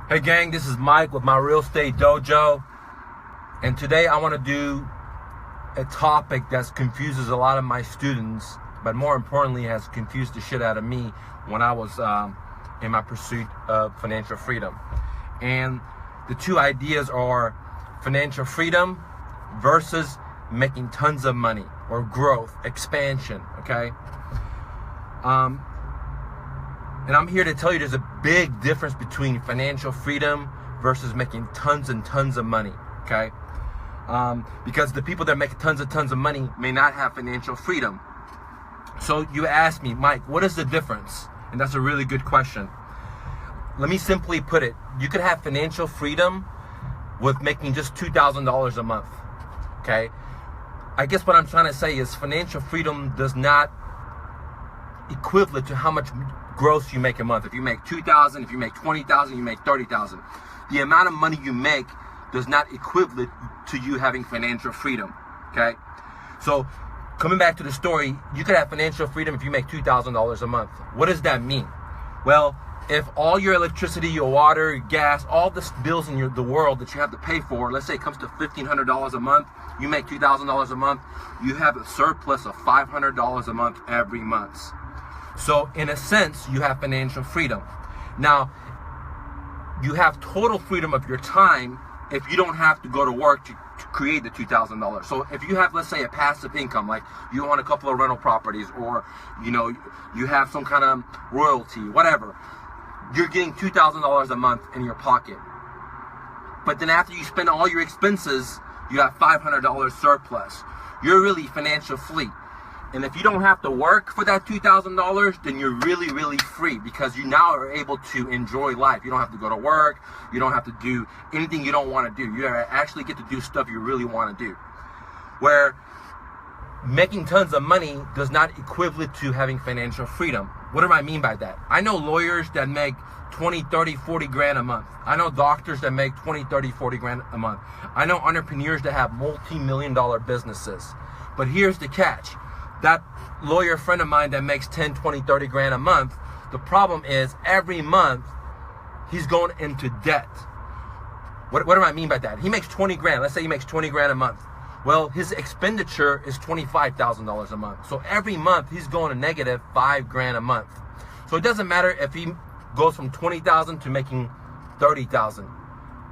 Hey gang, this is Mike with my Real Estate Dojo, and today I want to do a topic that confuses a lot of my students, but more importantly has confused the shit out of me when I was in my pursuit of financial freedom. And the two ideas are financial freedom versus making tons of money or growth, expansion, okay? And I'm here to tell you there's a big difference between financial freedom versus making tons and tons of money, okay? Because the people that make tons of money may not have financial freedom. So you ask me, Mike, what is the difference? And that's a really good question. Let me simply put it. You could have financial freedom with making just $2,000 a month, okay? I guess what I'm trying to say is financial freedom does not equivalent to how much gross you make a month. If you make $2,000, if you make $20,000, you make $30,000. The amount of money you make does not equivalent to you having financial freedom, okay? So coming back to the story, you could have financial freedom if you make $2,000 a month. What does that mean? Well, if all your electricity, your water, your gas, all the bills in the world that you have to pay for, let's say it comes to $1,500 a month, you make $2,000 a month, you have a surplus of $500 a month every month. So in a sense, you have financial freedom. Now, you have total freedom of your time if you don't have to go to work to create the $2,000. So if you have, let's say, a passive income, like you own a couple of rental properties, or you have some kind of royalty, whatever, you're getting $2,000 a month in your pocket. But then after you spend all your expenses, you have $500 surplus. You're really financial free. And if you don't have to work for that $2,000, then you're really, really free, because you now are able to enjoy life. You don't have to go to work. You don't have to do anything you don't want to do. You actually get to do stuff you really want to do. Where making tons of money does not equivalent to having financial freedom. What do I mean by that? I know lawyers that make 20, 30, 40 grand a month. I know doctors that make 20, 30, 40 grand a month. I know entrepreneurs that have multi-million-dollar businesses. But here's the catch. That lawyer friend of mine that makes 10, 20, 30 grand a month, the problem is every month he's going into debt. What do I mean by that? He makes 20 grand. Let's say he makes 20 grand a month. Well, his expenditure is $25,000 a month. So every month he's going to negative 5 grand a month. So it doesn't matter if he goes from 20,000 to making 30,000.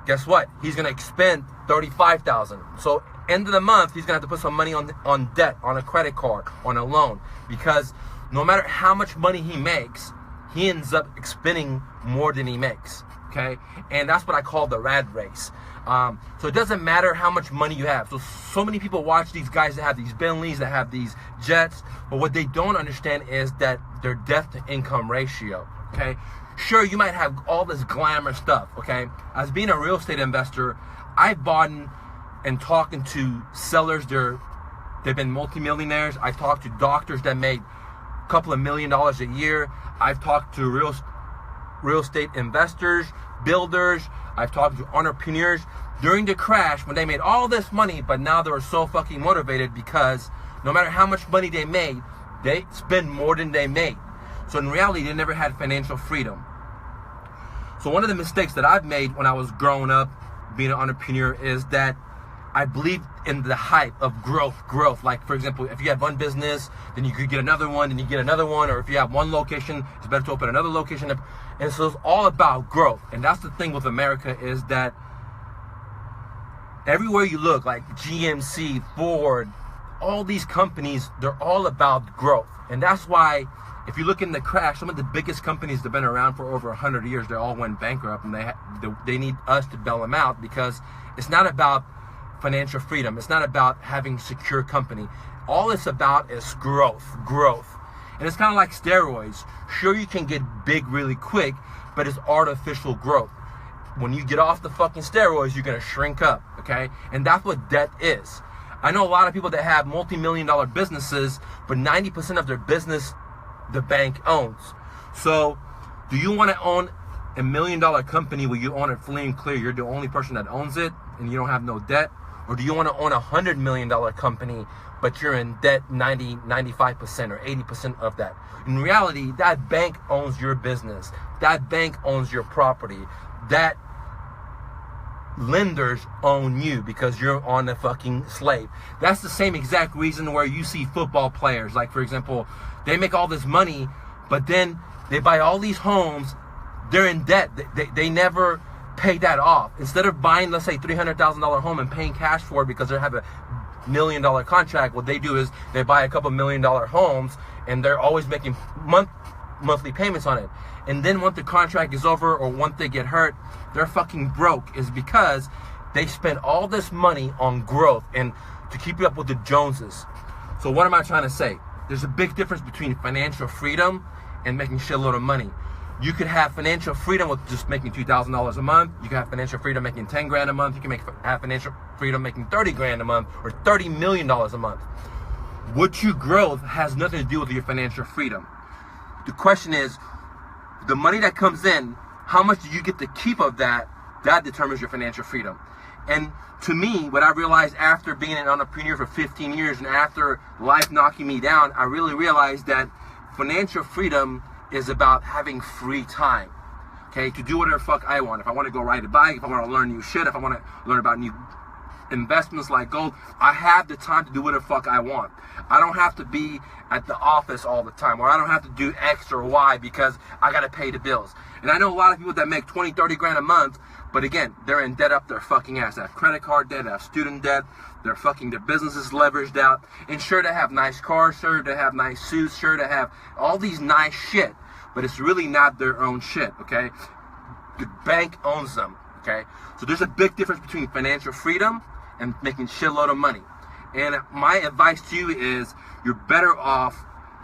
Guess what? He's going to expend 35,000. So end of the month, he's going to have to put some money on debt, on a credit card, on a loan, because no matter how much money he makes, he ends up expending more than he makes, okay? And that's what I call the rat race. So it doesn't matter how much money you have. So many people watch these guys that have these Bentleys, that have these jets, but what they don't understand is that their debt to income ratio, okay? Sure, you might have all this glamour stuff, okay? As being a real estate investor, I've bought and talking to sellers, they've been multimillionaires. I talked to doctors that made a couple of $1 million a year. I've talked to real estate investors, builders. I've talked to entrepreneurs during the crash when they made all this money, but now they're so fucking motivated because no matter how much money they made, they spend more than they made. So in reality, they never had financial freedom. So one of the mistakes that I've made when I was growing up, being an entrepreneur, is that I believe in the hype of growth. Like, for example, if you have one business, then you could get another one, then you get another one. Or if you have one location, it's better to open another location. And so it's all about growth. And that's the thing with America, is that everywhere you look, like GMC, Ford, all these companies, they're all about growth. And that's why if you look in the crash, some of the biggest companies that have been around for over 100 years, they all went bankrupt, and they need us to bail them out, because it's not about financial freedom. It's not about having secure company. All it's about is growth. And it's kind of like steroids. Sure, you can get big really quick, but it's artificial growth. When you get off the fucking steroids, you're going to shrink up, okay? And that's what debt is. I know a lot of people that have multi-million-dollar businesses, but 90% of their business, the bank owns. So do you want to own a $1 million company where you own it free and clear, you're the only person that owns it, and you don't have no debt? Or do you want to own a $100 million company, but you're in debt 90, 95% or 80% of that? In reality, that bank owns your business. That bank owns your property. That lenders own you because you're on a fucking slave. That's the same exact reason where you see football players, like for example, they make all this money, but then they buy all these homes, they're in debt. They never pay that off. Instead of buying, let's say, $300,000 home and paying cash for it because they have a $1 million contract, what they do is they buy a couple $1 million homes and they're always making monthly payments on it. And then once the contract is over or once they get hurt, they're fucking broke. Is because they spend all this money on growth and to keep up with the Joneses. So what am I trying to say? There's a big difference between financial freedom and making shitload of money. You could have financial freedom with just making $2,000 a month. You can have financial freedom making 10 grand a month. You can have financial freedom making 30 grand a month or $30 million a month. What you grow has nothing to do with your financial freedom. The question is, the money that comes in, how much do you get to keep of that? That determines your financial freedom. And to me, what I realized after being an entrepreneur for 15 years and after life knocking me down, I really realized that financial freedom is about having free time, okay, to do whatever the fuck I want. If I want to go ride a bike, if I want to learn new shit, if I want to learn about new investments like gold, I have the time to do whatever the fuck I want. I don't have to be at the office all the time, or I don't have to do X or Y because I got to pay the bills. And I know a lot of people that make 20, 30 grand a month, but again, they're in debt up their fucking ass. They have credit card debt, they have student debt, their businesses leveraged out. And sure, they have nice cars, sure, they have nice suits, sure, they have all these nice shit, but it's really not their own shit, okay? The bank owns them, okay? So there's a big difference between financial freedom and making shitload of money. And my advice to you is you're better off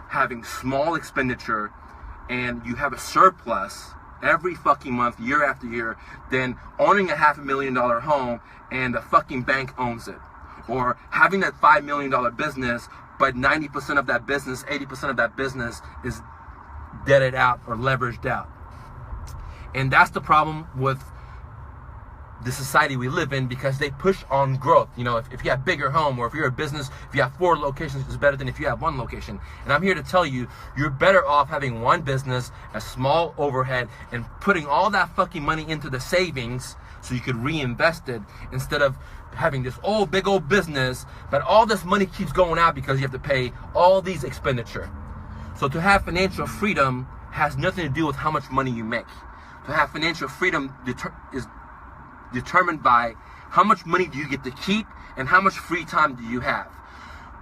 having small expenditure and you have a surplus every fucking month, year after year, than owning a $500,000 home and the fucking bank owns it. Or having that $5 million business, but 90% of that business, 80% of that business is debted out or leveraged out. And that's the problem with the society we live in, because they push on growth. You know, if you have bigger home, or if you're a business, if you have 4 locations, it's better than if you have 1 location. And I'm here to tell you, you're better off having one business, a small overhead, and putting all that fucking money into the savings so you could reinvest it, instead of having this big old business, but all this money keeps going out because you have to pay all these expenditure. So to have financial freedom has nothing to do with how much money you make. To have financial freedom is determined by how much money do you get to keep and how much free time do you have.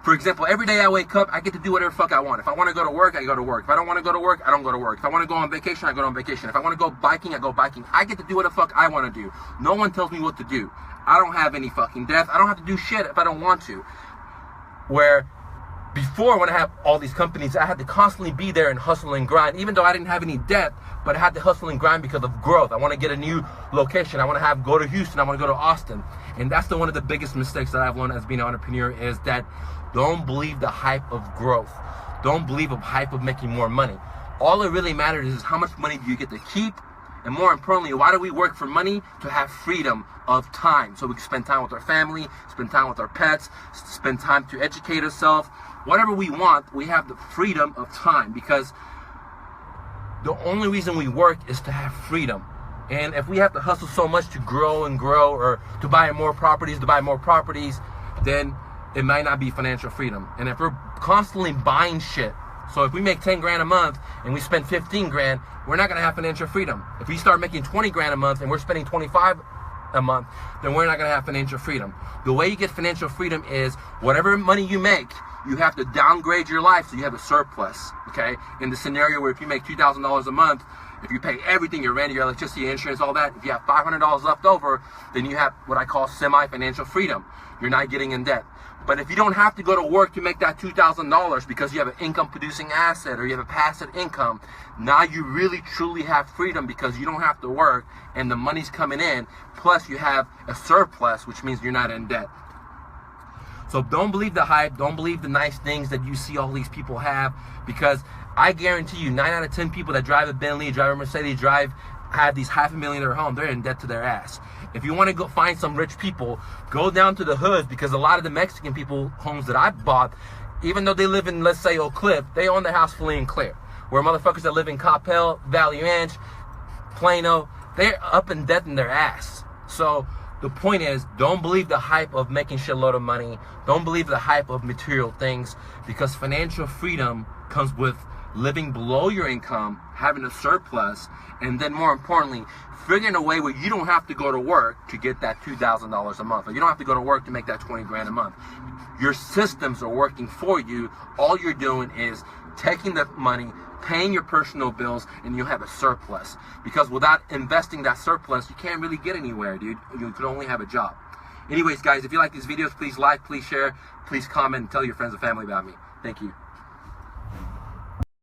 For example, every day I wake up, I get to do whatever the fuck I want. If I want to go to work, I go to work. If I don't want to go to work, I don't go to work. If I want to go on vacation, I go on vacation. If I want to go biking, I go biking. I get to do what the fuck I want to do. No one tells me what to do. I don't have any fucking debt. I don't have to do shit if I don't want to. Where before, when I had all these companies, I had to constantly be there and hustle and grind, even though I didn't have any debt, but I had to hustle and grind because of growth. I want to get a new location. I want to go to Houston. I want to go to Austin. And that's one of the biggest mistakes that I've learned as being an entrepreneur, is that don't believe the hype of growth. Don't believe the hype of making more money. All it really matters is how much money do you get to keep, and more importantly, why do we work for money? To have freedom of time, so we can spend time with our family, spend time with our pets, spend time to educate ourselves. Whatever we want, we have the freedom of time, because the only reason we work is to have freedom. And if we have to hustle so much to grow and grow, or to buy more properties, then it might not be financial freedom. And if we're constantly buying shit, so if we make 10 grand a month and we spend 15 grand, we're not gonna have financial freedom. If we start making 20 grand a month and we're spending 25 a month, then we're not gonna have financial freedom. The way you get financial freedom is whatever money you make, you have to downgrade your life so you have a surplus, okay? In the scenario where if you make $2,000 a month, if you pay everything, your rent, your electricity, your insurance, all that, if you have $500 left over, then you have what I call semi-financial freedom. You're not getting in debt. But if you don't have to go to work to make that $2,000 because you have an income-producing asset or you have a passive income, now you really truly have freedom, because you don't have to work and the money's coming in, plus you have a surplus, which means you're not in debt. So don't believe the hype, don't believe the nice things that you see all these people have, because I guarantee you 9 out of 10 people that drive a Bentley, drive a Mercedes, have these $500,000 home, they're in debt to their ass. If you want to go find some rich people, go down to the hoods, because a lot of the Mexican people homes that I bought, even though they live in, let's say, Oak Cliff, they own the house fully and clear. Where motherfuckers that live in Coppell, Valley Ranch, Plano, they're up in debt in their ass. So the point is, don't believe the hype of making shitload of money. Don't believe the hype of material things, because financial freedom comes with living below your income, having a surplus, and then more importantly, figuring a way where you don't have to go to work to get that $2,000 a month, or you don't have to go to work to make that 20 grand a month. Your systems are working for you. All you're doing is taking the money, paying your personal bills, and you'll have a surplus. Because without investing that surplus, you can't really get anywhere, dude. You could only have a job. Anyways, guys, if you like these videos, please like, please share, please comment, and tell your friends and family about me. Thank you.